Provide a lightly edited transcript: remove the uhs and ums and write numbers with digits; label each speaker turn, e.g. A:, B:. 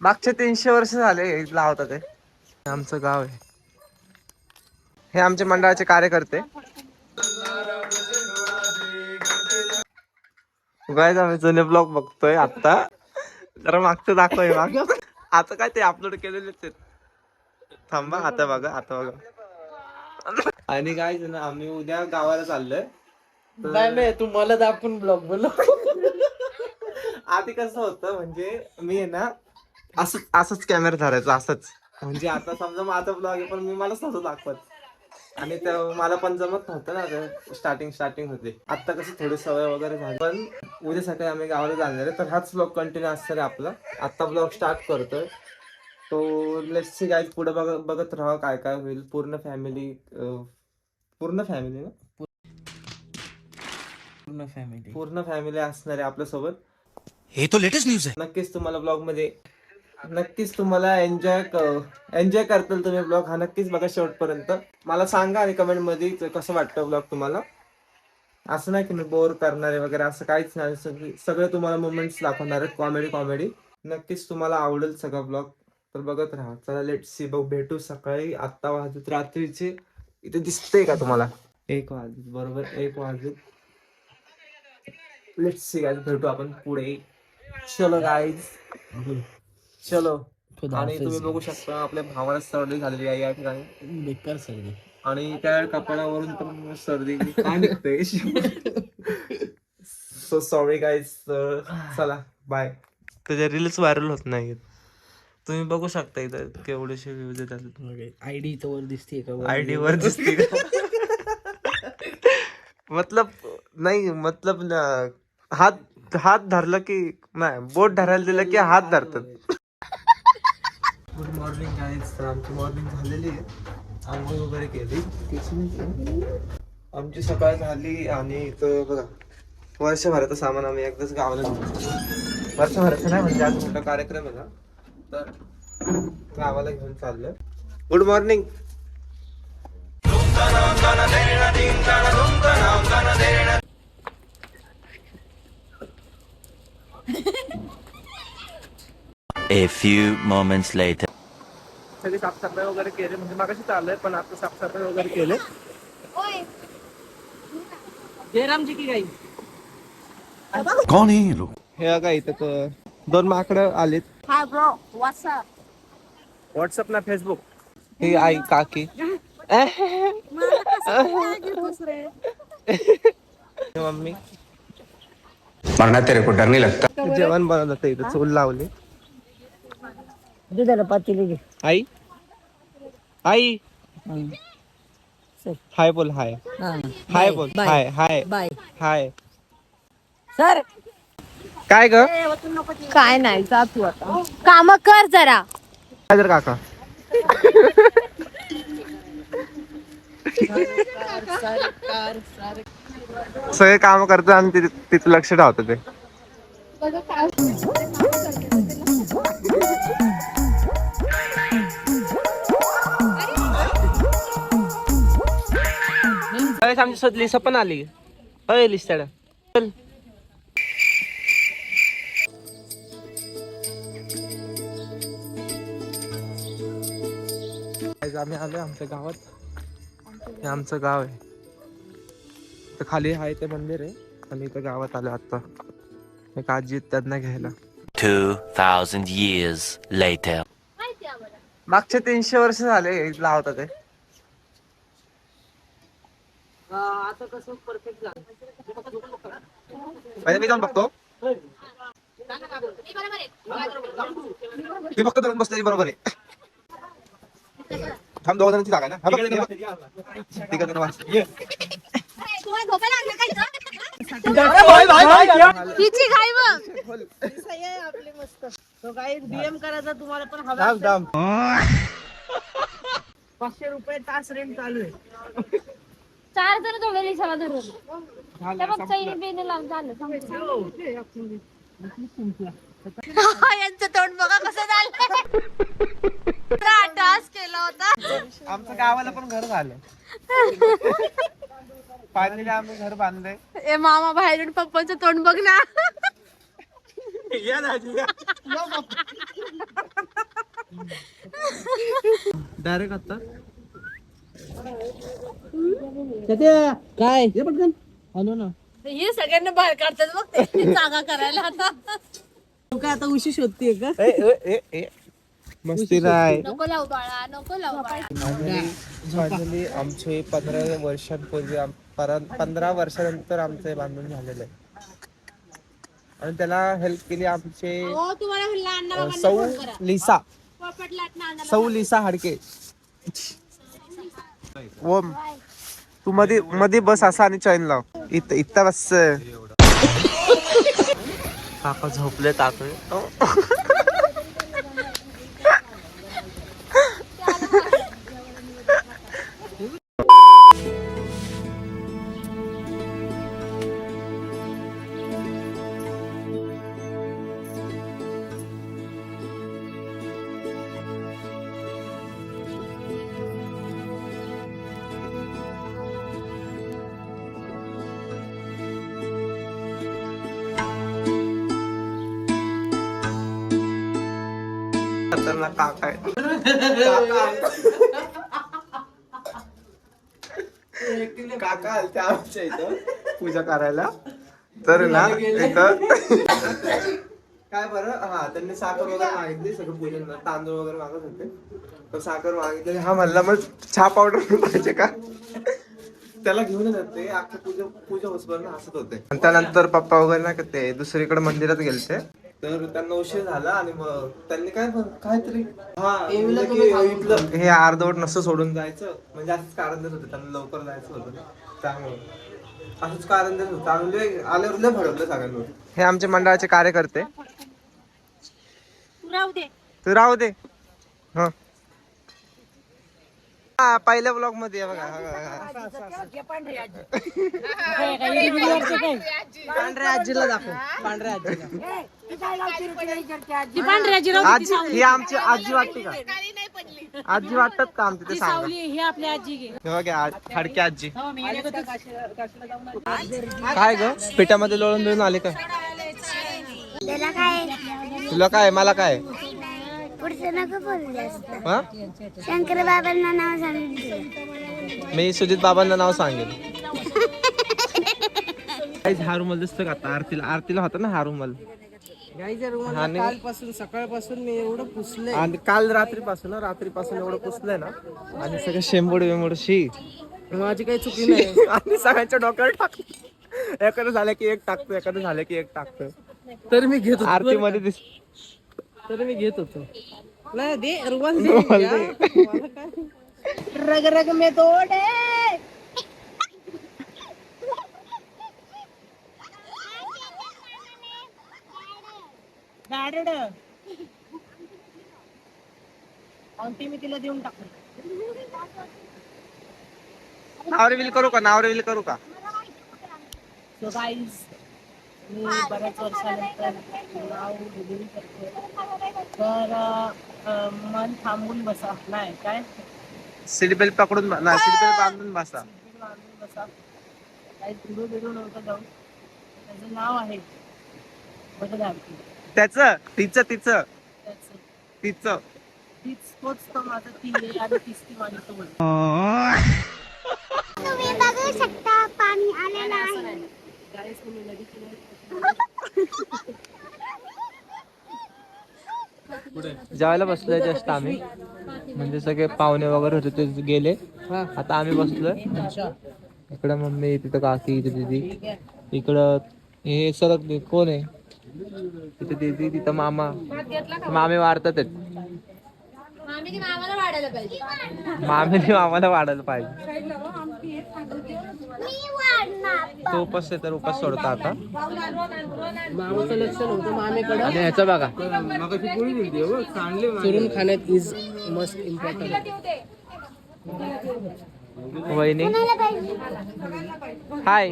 A: मागचे 300 वर्ष झाले लावतात ते. आमचं गाव आहे. हे आमचे मंडळाचे कार्यकर्ते. गाईज आम्ही जुने ब्लॉग बघतोय आता. जरा मागचं दाखवय माग. आता काय ते अपलोड केलेलेच आहेत. थांबा आता बघा, आता बघा. आणि काय ना आम्ही उद्या गावाला चाललोय.
B: नाही तू मला दाखवून ब्लॉग बोल.
A: आधी कसं होतं म्हणजे मी आहे ना असंच कॅमेरा धरायचो असंच. म्हणजे आता समजा माझा ब्लॉग आहे पण मी मला स्वतः दाखवत. आणि मला पण जमत नव्हतं ना स्टार्टिंग होते. आता कसं थोडी सवय वगैरे झाली. पण उद्या सकाळी आम्ही गावाला जाणार आहे तर हाच ब्लॉग कंटिन्यू असणार आहे आपला. आता ब्लॉग स्टार्ट करतोय तो. लेट्स सी गाईज, पुढे बघत राहा काय काय होईल. पूर्ण फॅमिली असणार आहे आपल्यासोबत.
C: हे तो लेटेस्ट न्यूज आहे.
A: नक्कीच तुम्हाला ब्लॉग मध्ये नक्कीच तुम्हाला एन्जॉय करताल तुम्ही ब्लॉग हा. नक्कीच बघा शेवटपर्यंत. मला सांगा आणि कमेंट मध्ये कसं वाटतं ब्लॉग तुम्हाला. असं नाही की मी बोर करणारे वगैरे असं काहीच नाही. सगळे तुम्हाला मोमेंट्स दाखवणार आहेत. कॉमेडी नक्कीच तुम्हाला आवडेल सगळा ब्लॉग. तर बघत राहा. चला लेट्स सी, भेटू सकाळी. आत्ता वाजत रात्रीचे, इथे दिसतंय का तुम्हाला 1 वाजत, बरोबर 1 वाजत. लेट्स सी गाईज, भेटू आपण पुढे. चलो गाईज, चलो. आणि तुम्ही बघू शकता आपल्या भावाला सर्दी झालेली आहे या ठिकाणी.
B: बेकार सर्दी.
A: आणि त्या कपाळावरून पण सर्दी काय निघते. So sorry guys. चला बाय. त्याच्या रील्स व्हायरल होत नाहीत. तुम्ही बघू शकता इथं केवढेशे व्ह्यूज येतात.
B: आयडी तर वर दिसते का?
A: आयडी वर दिसते का? मतलब हात धरला की नाही, बोट धरायला दिलं की हात धरतात. Good morning guys. तर आमची मॉर्निंग झालेली आहे. आंघोळ वगैरे केली. आमची सकाळ झाली. आणि इथं बघा वर्षभराचं सामान आम्ही एकदाच गावाला घेऊन. वर्षभराचं नाही म्हणजे आज मोठा कार्यक्रम आहे ना, तर गावाला घेऊन चाललोय. Good morning.
C: A few moments later.
A: सगळी साफसफाई वगैरे केली. म्हणजे मागाशी चाललंय पण आता साफसफाई वगैरे केले.
B: जयराम जी की गाई.
C: कौन है ये लोग?
A: हे बघा इथं 2 माकडं आलीत.
D: Hi bro, WhatsApp.
A: व्हॉट्सअप ना फेसबुक. ही आई काकी. मम्मी
E: मरना तेरे को डर नहीं लगता?
A: जेवण बनवलं इथं चूल लावली.
D: दुधाला पातेली घे.
A: आई हाय बोल. हाय बोल. Hi
D: bye.
A: हाय.
D: सर
A: काय ग?
D: काय नाही, जा तू आता काम कर जरा.
A: काय तर काका सगळे काम करतात आणि तिथं लक्ष ठेवतात ते. आमची लिसा पण आली. अय लिस्टा चल. आम्ही आलोय आमच्या गावात. हे आमचं गाव आहे. तर खाली आहे ते मंदिर आहे. आणि इथं गावात आलो आता. एक आजी त्यांना घ्यायला.
C: 2000 years later.
A: मागचे 300 वर्ष झाले लावतात ते.
B: आता कसं परफेक्ट झालं.
A: मी जाऊन बघतो. मी फक्त धरून बसलेली बरोबर आहे. थांब, 2 जणांची जागा आहे ना.
D: हिची घाई बघ.
B: आपली मस्त. तो काही डीएम करायचा तुम्हाला पण हवा. 500 रुपये तास रेंट चालू आहे.
D: 4 जण दोघे लिसाला धरून. त्या बघ चैनी बेने लावून झालं. यांचं तोंड बघा कसं झालं. टास्क केला होता.
A: आमचं गावाला पण घर झालं. फायनली आम्ही घर बांधलंय.
D: ए मामा बाहेरून पप्पाचं तोंड बघ ना.
A: या डायरेक्ट आता
B: काय हे पटकन हॅलो ना हे सगळ्यांना बाहेर काढतात बघ ते जागा करायला आता तू काय आता उशी शोधतीये का
A: मस्ती नाही.
D: नको लावू बाळा नको लावू बाळा
A: फायनली आमचे 15 वर्षांपूर्वी 15 वर्षानंतर आमचं हे बांधून झालेलं आहे आणि त्याला हेल्प केली आमचे
D: हो तुम्हाला लहान
A: सौ लिसा हाडके. ओम तू मध्ये बस असा आणि चैन लाव इथं बस. काका झोपले ताकले. काका काका आलते आमच्या इथं पूजा करायला तर ना इथं काय बरं हा त्यांनी साखर वगैरे मागितली सगळं पूजन तांदूळ वगैरे मागत होते तर साखर मागितली हा म्हणला मग चहा पावडर पाहिजे का त्याला घेऊन जाते अख्खी पूजा होसभर हसत होते आणि त्यानंतर पप्पा वगैरे ना ते दुसरीकडे मंदिरात गेलते तर त्यांना उशीर झाला आणि मग त्यांनी काहीतरी हे अर्धवट नसतं सोडून जायचं म्हणजे असंच कारण देत होते त्यांना लवकर जायचं होतं त्यामुळे असंच कारण देत होतं चांगले आल्यावर लय भडकलं सगळ्यांवर. हे आमचे मंडळाचे कार्यकर्ते तू राहू दे हा पहिल्या ब्लॉग मध्ये बघा
B: पांढऱ्या आजीला दाखव पांढऱ्या
A: आजी ही आमची आजी वाटते का आजी वाटतात का आमची ते सांगा
B: ही आपली आजी घे
A: बघा हाडकी आजी काय ग पिठामध्ये लोळून बिळून आले का तुला काय मला काय
F: पुढचं नको बोलू जास्त.
A: हा
F: शंकर बाबांना नाव सांगितलं
A: मी सुजित बाबांना नाव सांगेल. हा रुमाल दिसतो का आता आरतीला होता ना हा रुमाल
B: गाईच्या रुमाला कालपासून सकाळपासून मी एवढं पुसलंय
A: आणि काल रात्रीपासून एवढं पुसलंय ना आणि सगळं शेंबूड वेंबूड शी
B: माझी काही चुकी नाही
A: आणि सगळ्यांच्या डोक्यावर टाकतो एखादं झालं की एक टाकतो एखादं झालं की एक टाकतो
B: तर मी घेत
A: आरती मध्ये दिस
B: तर मी घेत होतो नाही दे रुमाल दे मला काय रग रग में तोडे गाडड आंटी मी तिला देऊन टाकतो
A: नाव रिव्हील करू का
B: सो गाईज मी बऱ्याच वर्षानंतर नाव रिव्हील करते तर मन थांबून बसा नाही काय
A: सीट बेल्ट पकडून सीट बेल्ट बांधून बसा
B: काही तुडू बिडू नव्हतं जाऊन त्याचं नाव आहे बदल आरती
A: त्याचं तिचं
B: त्याचं तीच तोच तर माझं ती आहे आणि तीच ती माझी तो बोलतो
F: तुम्ही बघू शकता पाणी आलेलं आहे
B: गाईस तुम्ही नदीची
A: जेवायला बसलोय जस्ट आम्ही म्हणजे सगळे पाहुणे वगैरे होते ते गेले आता आम्ही बसलोय इकडं मम्मी तिथं काकी इथं दीदी इकडं हे सरक कोण आहे तिथं दीदी तिथं मामा मामे वाढतात मामीने मामाला वाढायला पाहिजे
F: मी वाढणार
A: तो उपास आहे तर उपास सोडता आता
B: मामाचं लक्ष नव्हतं मामेकडे
A: आणि ह्याचं बघा
B: चुरून खाण्यात इज मस्ट इम्पॉर्टंट
A: वहिनी हाय